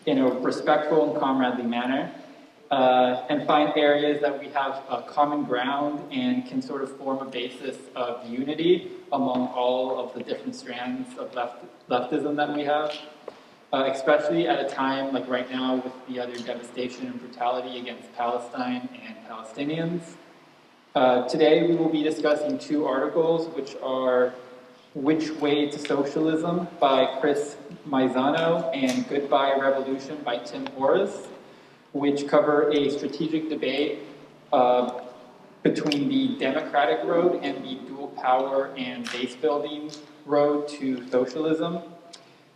in a respectful and comradely manner, and find areas that we have common ground and can sort of form a basis of unity among all of the different strands of leftism that we have, especially at a time like right now with the utter devastation and brutality against Palestine and Palestinians. Today we will be discussing two articles, which are Which Way to Socialism by Chris Maizano and Goodbye Revolution by Tim Horace, which cover a strategic debate between the democratic road and the dual power and base building road to socialism.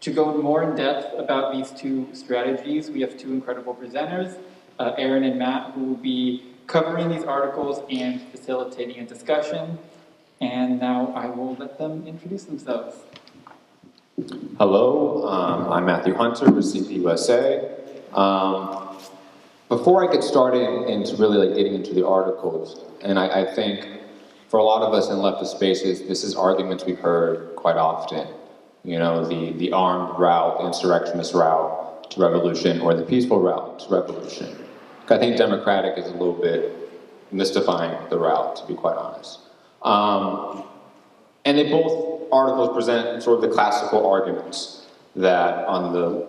To go more in depth about these two strategies, we have two incredible presenters, Aaron and Matt, who will be covering these articles and facilitating a discussion. And now I will let them introduce themselves. Hello, I'm Matthew Hunter with CPUSA. Before I get started into really getting into the articles, and I think for a lot of us in leftist spaces, this is arguments we've heard quite often. You know, the armed route, the insurrectionist route to revolution, or the peaceful route to revolution. I think democratic is a little bit mystifying the route, to be quite honest. And they both articles present sort of the classical arguments that on the,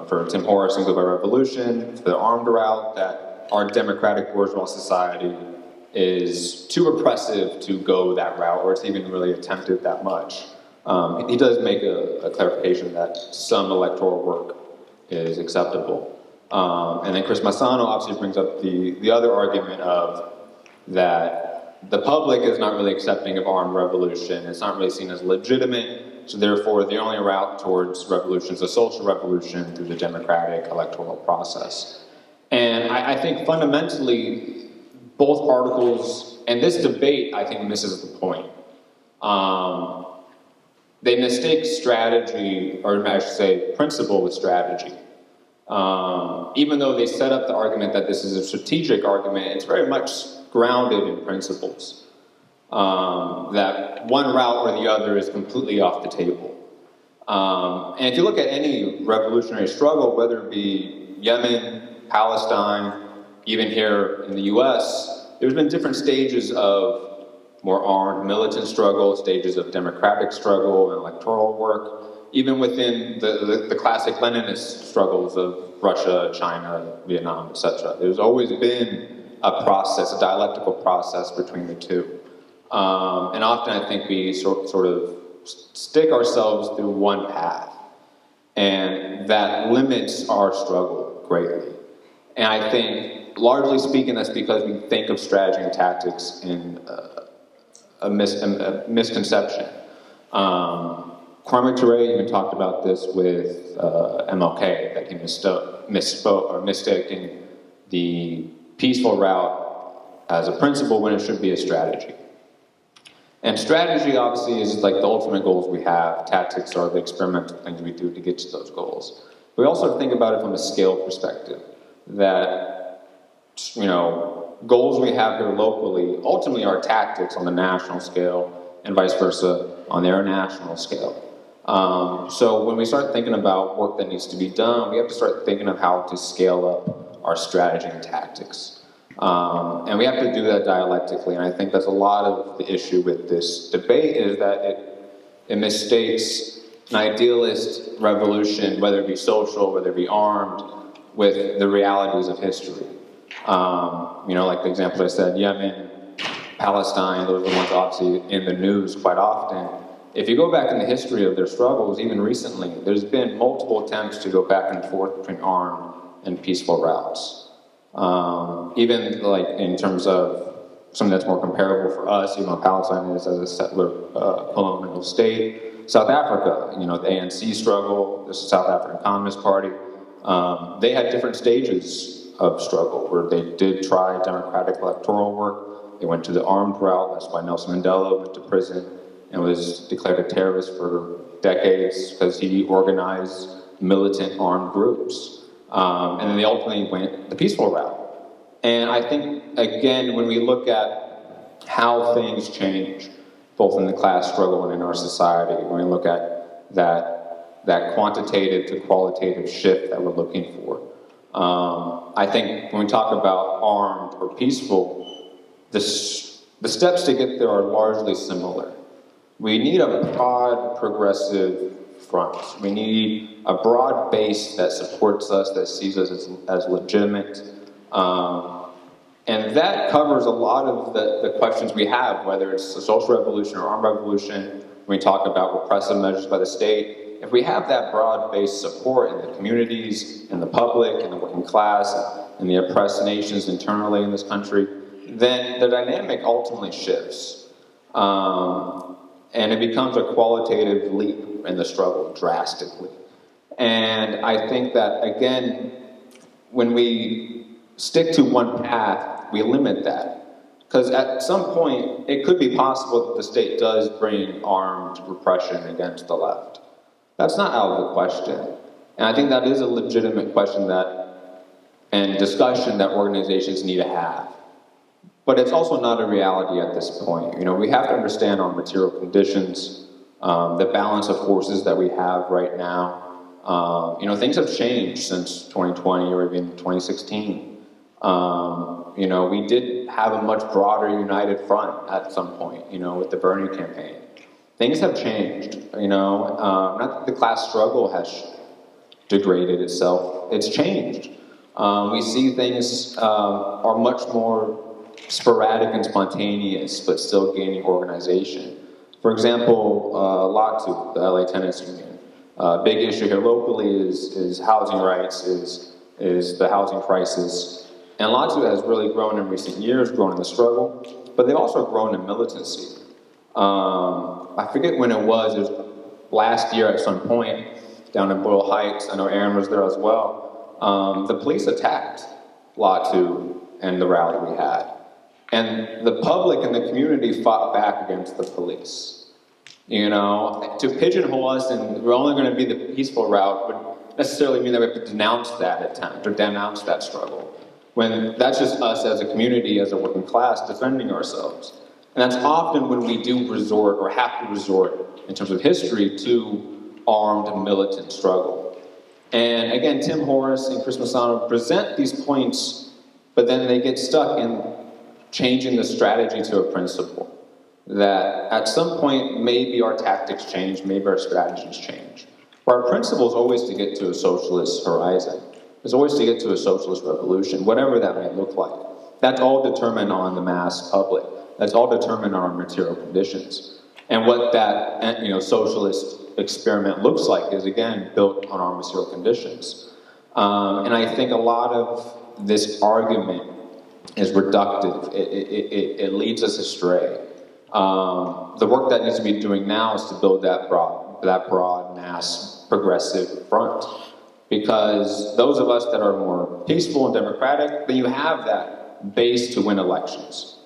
for Tim Horace and Goodbye Revolution, for the armed route, that our democratic bourgeois society is too oppressive to go that route, or it's even really attempted that much. He does make a clarification that some electoral work is acceptable. And then Chris Maizano obviously brings up the other argument of that the public is not really accepting of armed revolution. It's not really seen as legitimate, so therefore the only route towards revolution is a social revolution through the democratic electoral process. And I think fundamentally, both articles, and this debate, I think, misses the point. They mistake strategy, or I should say principle with strategy. Even though they set up the argument that this is a strategic argument, it's very much grounded in principles. That one route or the other is completely off the table. And if you look at any revolutionary struggle, whether it be Yemen, Palestine, even here in the US, there's been different stages of more armed militant struggle, stages of democratic struggle and electoral work, even within the classic Leninist struggles of Russia, China, Vietnam, etc. There's always been a process, a dialectical process between the two. And often I think we sort of stick ourselves through one path, and that limits our struggle greatly. And I think, largely speaking, that's because we think of strategy and tactics in a misconception. Kwame Ture even talked about this with MLK, that he misspoke or mistaken the peaceful route as a principle when it should be a strategy. And strategy obviously is like the ultimate goals we have. Tactics are the experimental things we do to get to those goals. We also think about it from a scale perspective, that, goals we have here locally ultimately are tactics on the national scale and vice versa on the international scale. So when we start thinking about work that needs to be done, we have to start thinking of how to scale up our strategy and tactics. And we have to do that dialectically, and I think that's a lot of the issue with this debate, is that it mistakes an idealist revolution, whether it be social, whether it be armed, with the realities of history. Like the example I said, Yemen, Palestine, those are the ones obviously in the news quite often. If you go back in the history of their struggles, even recently, there's been multiple attempts to go back and forth between armed and peaceful routes. Even like in terms of something that's more comparable for us, even though Palestine is as a settler colonial state. South Africa, the ANC struggle, the South African Communist Party, they had different stages of struggle where they did try democratic electoral work. They went to the armed route. That's why Nelson Mandela went to prison and was declared a terrorist for decades, because he organized militant armed groups. And then they ultimately went the peaceful route. And I think, again, when we look at how things change, both in the class struggle and in our society, when we look at that that quantitative to qualitative shift that we're looking for. I think when we talk about armed or peaceful, the steps to get there are largely similar. We need a broad, progressive front. We need a broad base that supports us, that sees us as legitimate. And that covers a lot of the questions we have, whether it's a social revolution or armed revolution, when we talk about repressive measures by the state. If we have that broad-based support in the communities, in the public, in the working class, in the oppressed nations internally in this country, then the dynamic ultimately shifts. And it becomes a qualitative leap in the struggle drastically. And I think that, again, when we stick to one path, we limit that. Because at some point, it could be possible that the state does bring armed repression against the left. That's not out of the question. And I think that is a legitimate question and discussion that organizations need to have. But it's also not a reality at this point. We have to understand our material conditions, the balance of forces that we have right now. Things have changed since 2020 or even 2016. We did have a much broader united front at some point, with the Bernie campaign. Things have changed, not that the class struggle has degraded itself, it's changed. We see things are much more sporadic and spontaneous, but still gaining organization. For example, LATU, the LA Tenants Union. Big issue here locally is housing rights, is the housing crisis. And LATU has really grown in recent years, grown in the struggle, but they've also grown in militancy. I forget when it was last year at some point, down in Boyle Heights, I know Aaron was there as well, the police attacked LATU and the rally we had. And the public and the community fought back against the police. To pigeonhole us and we're only going to be the peaceful route would necessarily mean that we have to denounce that attempt or denounce that struggle. When that's just us as a community, as a working class, defending ourselves. And that's often when we do resort or have to resort, in terms of history, to armed militant struggle. And again, Tim Horace and Chris Massano present these points, but then they get stuck in changing the strategy to a principle. That at some point, maybe our tactics change, maybe our strategies change. But our principle is always to get to a socialist horizon. It's always to get to a socialist revolution, whatever that may look like. That's all determined on the mass public. That's all determined on our material conditions. And what that socialist experiment looks like is, again, built on our material conditions. And I think a lot of this argument is reductive. It leads us astray. The work that needs to be doing now is to build that broad mass progressive front. Because those of us that are more peaceful and democratic, then you have that base to win elections.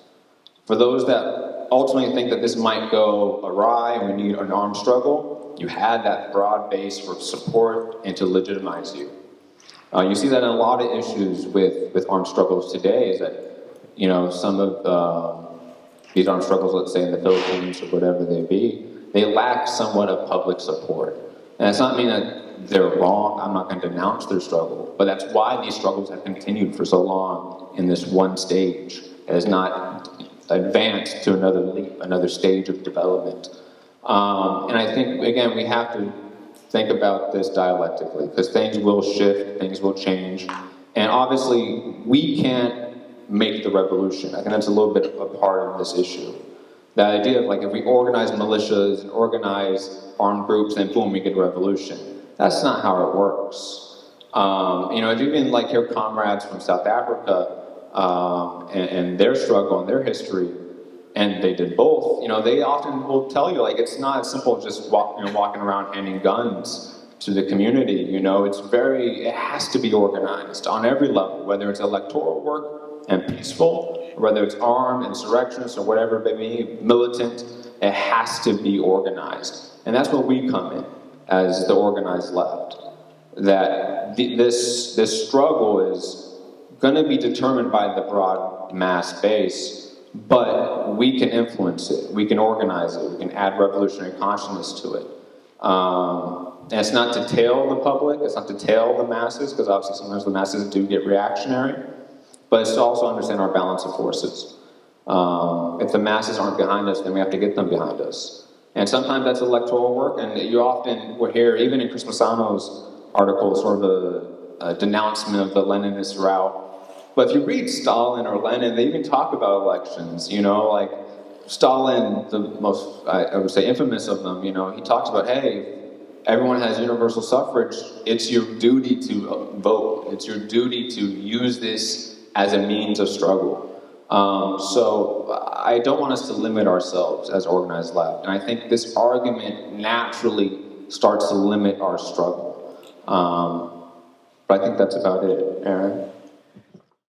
For those that ultimately think that this might go awry and we need an armed struggle, you had that broad base for support and to legitimize you. You see that in a lot of issues with armed struggles today, is that, some of these armed struggles, let's say in the Philippines or whatever they be, they lack somewhat of public support. And that's not mean that they're wrong. I'm not going to denounce their struggle, but that's why these struggles have continued for so long in this one stage. It has not advanced to another leap, another stage of development. And I think, again, we have to think about this dialectically, because things will shift, things will change. And obviously, we can't make the revolution. I think that's a little bit a part of this issue. The idea of if we organize militias and organize armed groups, then boom, we get a revolution. That's not how it works. If you even hear comrades from South Africa and their struggle and their history, and they did both, they often will tell you, it's not as simple as just walking around handing guns to the community. It has to be organized on every level, whether it's electoral work and peaceful, or whether it's armed, insurrectionist, or whatever it may be, militant, it has to be organized. And that's where we come in, as the organized left. That this struggle is going to be determined by the broad mass base, but we can influence it, we can organize it, we can add revolutionary consciousness to it. And it's not to tail the public, it's not to tail the masses, because obviously sometimes the masses do get reactionary, but it's to also understand our balance of forces. If the masses aren't behind us, then we have to get them behind us. And sometimes that's electoral work, and you often will hear, even in Chris Masano's article, sort of a denouncement of the Leninist route. But if you read Stalin or Lenin, they even talk about elections, you know, like Stalin, the most, I would say, infamous of them, you know, he talks about, hey, everyone has universal suffrage, it's your duty to vote, it's your duty to use this as a means of struggle. So I don't want us to limit ourselves as organized left, and I think this argument naturally starts to limit our struggle. But I think that's about it, Aaron.